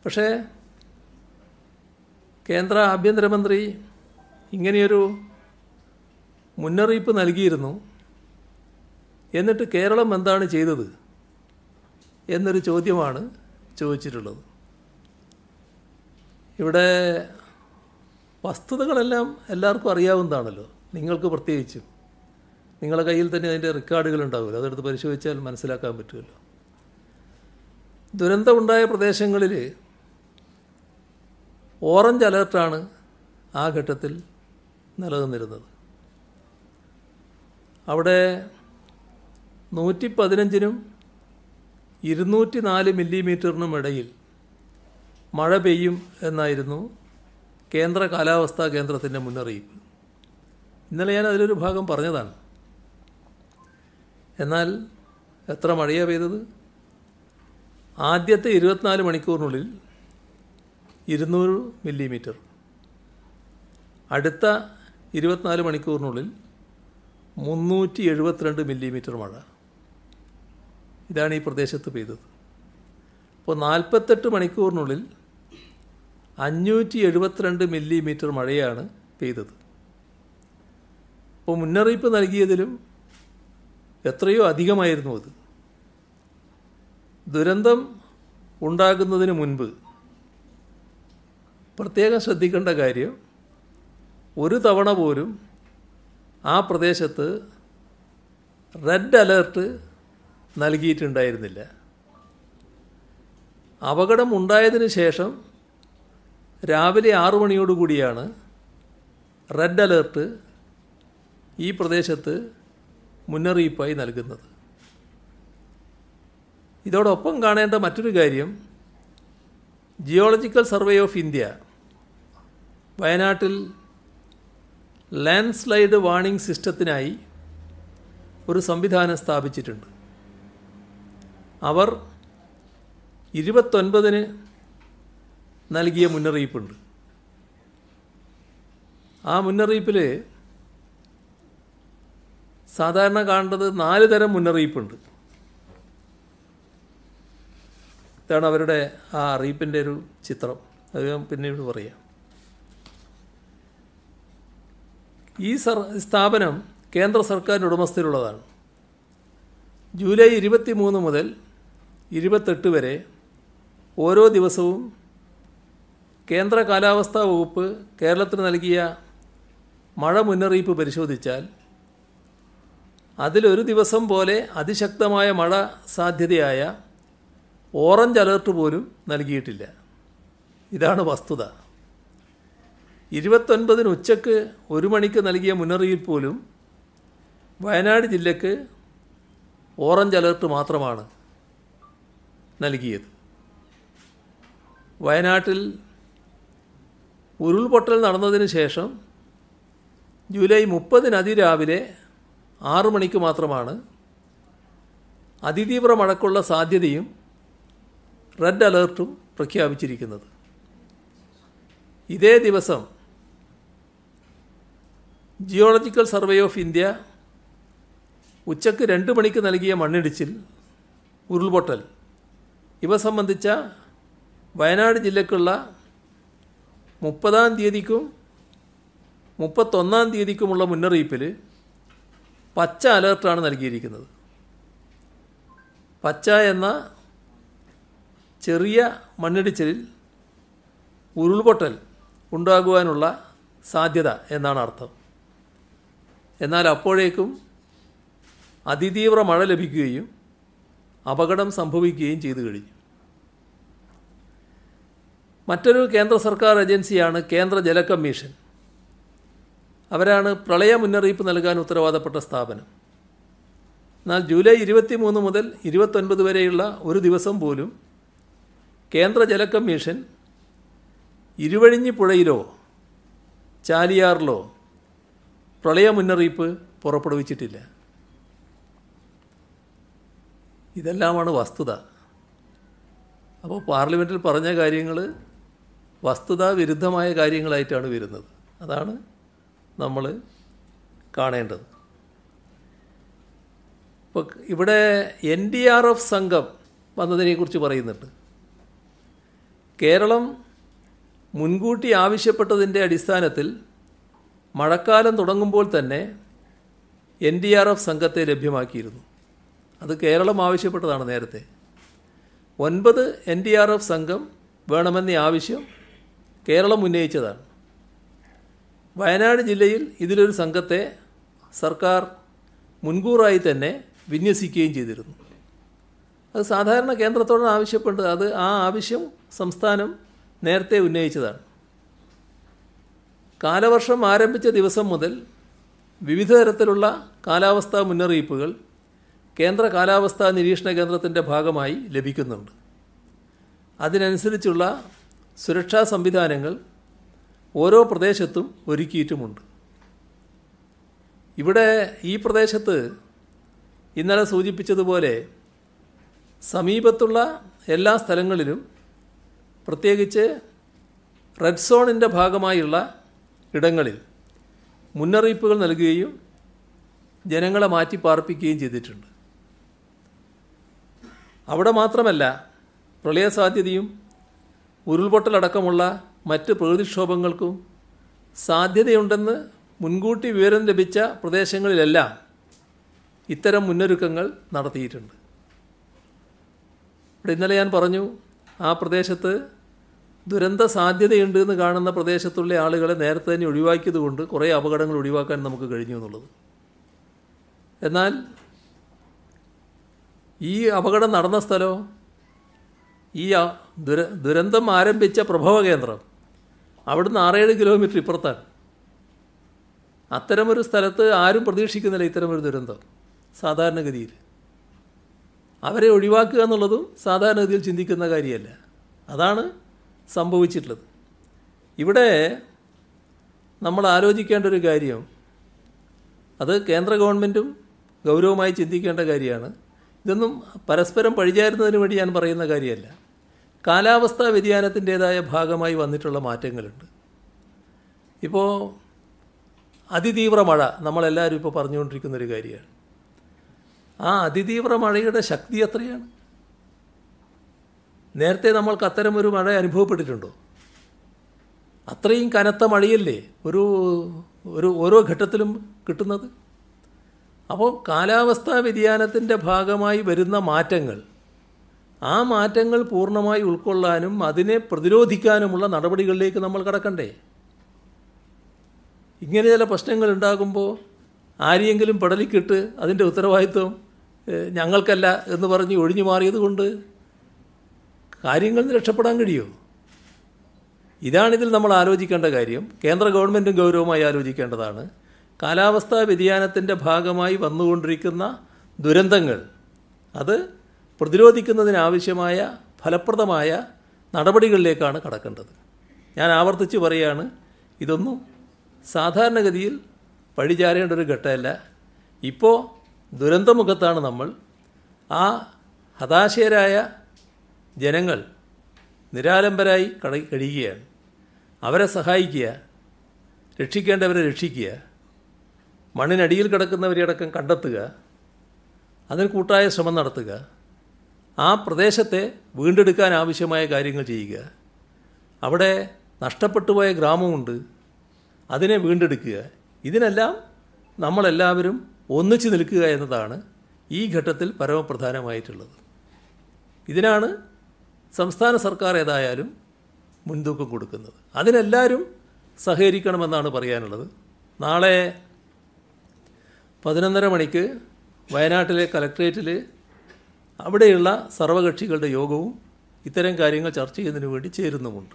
പക്ഷേ കേന്ദ്ര ആഭ്യന്തരമന്ത്രി ഇങ്ങനെയൊരു മുന്നറിയിപ്പ് നൽകിയിരുന്നു. എന്നിട്ട് കേരളം എന്താണ് ചെയ്തത് എന്നൊരു ചോദ്യമാണ് ചോദിച്ചിട്ടുള്ളത്. ഇവിടെ വസ്തുതകളെല്ലാം എല്ലാവർക്കും അറിയാവുന്നതാണല്ലോ, നിങ്ങൾക്ക് പ്രത്യേകിച്ചും. നിങ്ങളുടെ കയ്യിൽ തന്നെ അതിൻ്റെ റെക്കോർഡുകൾ ഉണ്ടാവുമല്ലോ, അതെടുത്ത് പരിശോധിച്ചാൽ മനസ്സിലാക്കാൻ പറ്റുമല്ലോ. ദുരന്തമുണ്ടായ പ്രദേശങ്ങളിൽ ഓറഞ്ച് അലേർട്ടാണ് ആ ഘട്ടത്തിൽ നിലനിന്നിരുന്നത്. അവിടെ 115-നും 204 മില്ലിമീറ്ററിനും ഇടയിൽ മഴ പെയ്യും എന്നായിരുന്നു കേന്ദ്ര കാലാവസ്ഥാ കേന്ദ്രത്തിൻ്റെ മുന്നറിയിപ്പ്. ഇന്നലെ ഞാൻ അതിലൊരു ഭാഗം പറഞ്ഞതാണ്. എന്നാൽ എത്ര മഴയാണ് പെയ്തത്? ആദ്യത്തെ 24 മണിക്കൂറിനുള്ളിൽ 200 മില്ലിമീറ്റർ, അടുത്ത 24 മണിക്കൂറിനുള്ളിൽ 372 മില്ലിമീറ്റർ മഴ. ഇതാണ് ഈ പ്രദേശത്ത് പെയ്തത്. അപ്പോൾ 48 മണിക്കൂറിനുള്ളിൽ 572 മില്ലിമീറ്റർ മഴയാണ് പെയ്തത്. അപ്പോൾ മുന്നറിയിപ്പ് നൽകിയതിലും എത്രയോ അധികമായിരുന്നു അത്. ദുരന്തം ഉണ്ടാകുന്നതിന് മുൻപ് പ്രത്യേകം ശ്രദ്ധിക്കേണ്ട കാര്യം, ഒരു തവണ പോലും ആ പ്രദേശത്ത് റെഡ് അലേർട്ട് നൽകിയിട്ടുണ്ടായിരുന്നില്ല. അപകടം ഉണ്ടായതിനു ശേഷം രാവിലെ 6 മണിയോടുകൂടിയാണ് റെഡ് അലേർട്ട് ഈ പ്രദേശത്ത് മുന്നറിയിപ്പായി നൽകുന്നത്. ഇതോടൊപ്പം കാണേണ്ട മറ്റൊരു കാര്യം, ജിയോളജിക്കൽ സർവേ ഓഫ് ഇന്ത്യ വയനാട്ടിൽ ലാൻഡ് സ്ലൈഡ് വാർണിംഗ് സിസ്റ്റത്തിനായി ഒരു സംവിധാനം സ്ഥാപിച്ചിട്ടുണ്ട്. അവർ 29-ന് നൽകിയ മുന്നറിയിപ്പുണ്ട്. ആ മുന്നറിയിപ്പിൽ സാധാരണ കാണേണ്ടത് 4 തരം മുന്നറിയിപ്പുണ്ട്. ഇതാണ് അവരുടെ ആ അറിയിപ്പിൻ്റെ ഒരു ചിത്രം. അത് ഞാൻ പിന്നീട് പറയാം. ഈ സ്ഥാപനം കേന്ദ്ര സർക്കാരിൻ്റെ ഉടമസ്ഥയിലുള്ളതാണ്. ജൂലൈ 23 മുതൽ 28 വരെ ഓരോ ദിവസവും കേന്ദ്ര കാലാവസ്ഥാ വകുപ്പ് കേരളത്തിന് നൽകിയ മഴ മുന്നറിയിപ്പ് പരിശോധിച്ചാൽ അതിലൊരു ദിവസം പോലെ അതിശക്തമായ മഴ സാധ്യതയായ ഓറഞ്ച് അലേർട്ട് പോലും നൽകിയിട്ടില്ല. ഇതാണ് വസ്തുത. 29-ന് ഉച്ചയ്ക്ക് 1 മണിക്ക് നൽകിയ മുന്നറിയിപ്പ് പോലും വയനാട് ജില്ലയ്ക്ക് ഓറഞ്ച് അലേർട്ട് മാത്രമാണ് നൽകിയത്. വയനാട്ടിൽ ഉരുൾപൊട്ടൽ നടന്നതിന് ശേഷം ജൂലൈ 30-ന് അതിരാവിലെ 6 മണിക്ക് മാത്രമാണ് അതിതീവ്ര മഴയ്ക്കുള്ള സാധ്യതയും റെഡ് അലേർട്ടും പ്രഖ്യാപിച്ചിരിക്കുന്നത്. ഇതേ ദിവസം ജിയോളജിക്കൽ സർവേ ഓഫ് ഇന്ത്യ ഉച്ചയ്ക്ക് 2 മണിക്ക് നൽകിയ മണ്ണിടിച്ചിൽ, ഉരുൾപൊട്ടൽ ഇവ സംബന്ധിച്ച വയനാട് ജില്ലയ്ക്കുള്ള 30-ാം തീയതിക്കും 31-ാം തീയതിക്കുമുള്ള മുന്നറിയിപ്പിൽ പച്ച അലേർട്ടാണ് നൽകിയിരിക്കുന്നത്. പച്ച എന്ന ചെറിയ മണ്ണിടിച്ചിലിൽ ഉരുൾപൊട്ടൽ ഉണ്ടാകുവാനുള്ള സാധ്യത എന്നാണ് അർത്ഥം. എന്നാൽ അപ്പോഴേക്കും അതിതീവ്ര മഴ ലഭിക്കുകയും അപകടം സംഭവിക്കുകയും ചെയ്തു കഴിഞ്ഞു. മറ്റൊരു കേന്ദ്ര സർക്കാർ ഏജൻസിയാണ് കേന്ദ്ര ജല കമ്മീഷൻ. അവരാണ് പ്രളയ മുന്നറിയിപ്പ് നൽകാൻ ഉത്തരവാദപ്പെട്ട സ്ഥാപനം. എന്നാൽ ജൂലൈ 23 മുതൽ 29 വരെയുള്ള ഒരു ദിവസം പോലും കേന്ദ്ര ജല കമ്മീഷൻ ഇരുവഴിഞ്ഞി പുഴയിലോ ചാലിയാറിലോ പ്രളയ മുന്നറിയിപ്പ് പുറപ്പെടുവിച്ചിട്ടില്ല. ഇതെല്ലാമാണ് വസ്തുത. അപ്പോൾ പാർലമെൻറ്റിൽ പറഞ്ഞ കാര്യങ്ങൾ വസ്തുതാ വിരുദ്ധമായ കാര്യങ്ങളായിട്ടാണ് വരുന്നത്. അതാണ് നമ്മൾ കാണേണ്ടത്. ഇപ്പോൾ ഇവിടെ NDRF സംഘം വന്നതിനെക്കുറിച്ച് പറയുന്നുണ്ട്. കേരളം മുൻകൂട്ടി ആവശ്യപ്പെട്ടതിൻ്റെ അടിസ്ഥാനത്തിൽ മഴക്കാലം തുടങ്ങുമ്പോൾ തന്നെ NDRF സംഘത്തെ ലഭ്യമാക്കിയിരുന്നു. അത് കേരളം ആവശ്യപ്പെട്ടതാണ് നേരത്തെ. 9 NDRF സംഘം വേണമെന്ന ആവശ്യം കേരളം ഉന്നയിച്ചതാണ്. വയനാട് ജില്ലയിൽ ഇതിലൊരു സംഘത്തെ സർക്കാർ മുൻകൂറായി തന്നെ വിന്യസിക്കുകയും ചെയ്തിരുന്നു. അത് സാധാരണ കേന്ദ്രത്തോട് ആവശ്യപ്പെട്ടത്, അത് ആ ആവശ്യം സംസ്ഥാനം നേരത്തെ ഉന്നയിച്ചതാണ്. കാലവർഷം ആരംഭിച്ച ദിവസം മുതൽ വിവിധ തരത്തിലുള്ള കാലാവസ്ഥാ മുന്നറിയിപ്പുകൾ കേന്ദ്ര കാലാവസ്ഥാ നിരീക്ഷണ കേന്ദ്രത്തിൻ്റെ ഭാഗമായി ലഭിക്കുന്നുണ്ട്. അതിനനുസരിച്ചുള്ള സുരക്ഷാ സംവിധാനങ്ങൾ ഓരോ പ്രദേശത്തും ഒരുക്കിയിട്ടുമുണ്ട്. ഇവിടെ ഈ പ്രദേശത്ത് ഇന്നലെ സൂചിപ്പിച്ചതുപോലെ സമീപത്തുള്ള എല്ലാ സ്ഥലങ്ങളിലും, പ്രത്യേകിച്ച് റെഡ് സോണിൻ്റെ ഭാഗമായുള്ള ഇടങ്ങളിൽ മുന്നറിയിപ്പുകൾ നൽകുകയും ജനങ്ങളെ മാറ്റി പാർപ്പിക്കുകയും ചെയ്തിട്ടുണ്ട്. അവിടെ മാത്രമല്ല, പ്രളയസാധ്യതയും ഉരുൾപൊട്ടലടക്കമുള്ള മറ്റ് പ്രകൃതിക്ഷോഭങ്ങൾക്കും സാധ്യതയുണ്ടെന്ന് മുൻകൂട്ടി വിവരം ലഭിച്ച പ്രദേശങ്ങളിലെല്ലാം ഇത്തരം മുന്നൊരുക്കങ്ങൾ നടത്തിയിട്ടുണ്ട്. ഇവിടെ ഇന്നലെ ഞാൻ പറഞ്ഞു, ആ പ്രദേശത്ത് ദുരന്ത സാധ്യതയുണ്ട് എന്ന് കാണുന്ന പ്രദേശത്തുള്ള ആളുകളെ നേരത്തെ തന്നെ ഒഴിവാക്കിയതുകൊണ്ട് കുറേ അപകടങ്ങൾ ഒഴിവാക്കാൻ നമുക്ക് കഴിഞ്ഞു എന്നുള്ളത്. എന്നാൽ ഈ അപകടം നടന്ന സ്ഥലം, ഈ ദുരന്തം ആരംഭിച്ച പ്രഭവ കേന്ദ്രം അവിടുന്ന് 6-7 കിലോമീറ്റർ ഇപ്പുറത്താണ്. അത്തരമൊരു സ്ഥലത്ത് ആരും പ്രതീക്ഷിക്കുന്നില്ല ഇത്തരമൊരു ദുരന്തം സാധാരണഗതിയിൽ. അവരെ ഒഴിവാക്കുക എന്നുള്ളതും സാധാരണഗതിയിൽ ചിന്തിക്കുന്ന കാര്യമല്ല. അതാണ് സംഭവിച്ചിട്ടുള്ളത്. ഇവിടെ നമ്മൾ ആലോചിക്കേണ്ട ഒരു കാര്യം, അത് കേന്ദ്ര ഗവൺമെൻറ്റും ഗൗരവമായി ചിന്തിക്കേണ്ട കാര്യമാണ്. ഇതൊന്നും പരസ്പരം പഴിചാരുന്നതിന് വേണ്ടി ഞാൻ പറയുന്ന കാര്യമല്ല. കാലാവസ്ഥാ വ്യതിയാനത്തിൻ്റേതായ ഭാഗമായി വന്നിട്ടുള്ള മാറ്റങ്ങളുണ്ട്. ഇപ്പോൾ അതിതീവ്ര മഴ നമ്മളെല്ലാവരും ഇപ്പോൾ പറഞ്ഞുകൊണ്ടിരിക്കുന്നൊരു കാര്യമാണ്. ആ അതിതീവ്ര മഴയുടെ ശക്തി എത്രയാണ്? നേരത്തെ നമ്മൾക്ക് അത്തരമൊരു മഴ അനുഭവപ്പെട്ടിട്ടുണ്ടോ? അത്രയും കനത്ത മഴയല്ലേ ഓരോ ഘട്ടത്തിലും കിട്ടുന്നത്. അപ്പോൾ കാലാവസ്ഥാ വ്യതിയാനത്തിൻ്റെ ഭാഗമായി വരുന്ന മാറ്റങ്ങൾ, ആ മാറ്റങ്ങൾ പൂർണ്ണമായി ഉൾക്കൊള്ളാനും അതിനെ പ്രതിരോധിക്കാനുമുള്ള നടപടികളിലേക്ക് നമ്മൾ കടക്കണ്ടേ? ഇങ്ങനെ ചില പ്രശ്നങ്ങൾ ഉണ്ടാകുമ്പോൾ ആരെയെങ്കിലും പെടലിക്കിട്ട് അതിൻ്റെ ഉത്തരവാദിത്വം ഞങ്ങൾക്കല്ല എന്ന് പറഞ്ഞ് ഒഴിഞ്ഞു മാറിയത് കൊണ്ട് കാര്യങ്ങളിൽ നിന്ന് രക്ഷപ്പെടാൻ കഴിയുമോ? ഇതാണിതിൽ നമ്മൾ ആലോചിക്കേണ്ട കാര്യം. കേന്ദ്ര ഗവൺമെൻറ്റും ഗൗരവമായി ആലോചിക്കേണ്ടതാണ്. കാലാവസ്ഥാ വ്യതിയാനത്തിൻ്റെ ഭാഗമായി വന്നുകൊണ്ടിരിക്കുന്ന ദുരന്തങ്ങൾ, അത് പ്രതിരോധിക്കുന്നതിനാവശ്യമായ ഫലപ്രദമായ നടപടികളിലേക്കാണ് കടക്കേണ്ടത്. ഞാൻ ആവർത്തിച്ച് പറയുകയാണ്, ഇതൊന്നും സാധാരണഗതിയിൽ പഴിചാരേണ്ട ഒരു ഘട്ടമല്ല. ഇപ്പോൾ ദുരന്തമുഖത്താണ് നമ്മൾ. ആ ഹതാശയരായ ജനങ്ങൾ നിരാലംബരായി കഴിയുകയാണ്. അവരെ സഹായിക്കുക, രക്ഷിക്കേണ്ടവരെ രക്ഷിക്കുക, മണ്ണിനടിയിൽ കിടക്കുന്നവരെ അടക്കം കണ്ടെത്തുക, അതിന് കൂട്ടായ ശ്രമം നടത്തുക, ആ പ്രദേശത്തെ വീണ്ടെടുക്കാൻ ആവശ്യമായ കാര്യങ്ങൾ ചെയ്യുക. അവിടെ നഷ്ടപ്പെട്ടുപോയ ഗ്രാമമുണ്ട്, അതിനെ വീണ്ടെടുക്കുക. ഇതിനെല്ലാം നമ്മളെല്ലാവരും ഒന്നിച്ചു നിൽക്കുക എന്നതാണ് ഈ ഘട്ടത്തിൽ പരമപ്രധാനമായിട്ടുള്ളത്. ഇതിനാണ് സംസ്ഥാന സർക്കാർ ഏതായാലും മുൻതൂക്കം കൊടുക്കുന്നത്. അതിനെല്ലാവരും സഹകരിക്കണമെന്നാണ് പറയാനുള്ളത്. നാളെ 11:30 മണിക്ക് വയനാട്ടിലെ കലക്ട്രേറ്റിൽ അവിടെയുള്ള സർവകക്ഷികളുടെ യോഗവും ഇത്തരം കാര്യങ്ങൾ ചർച്ച ചെയ്യുന്നതിന് വേണ്ടി ചേരുന്നുമുണ്ട്.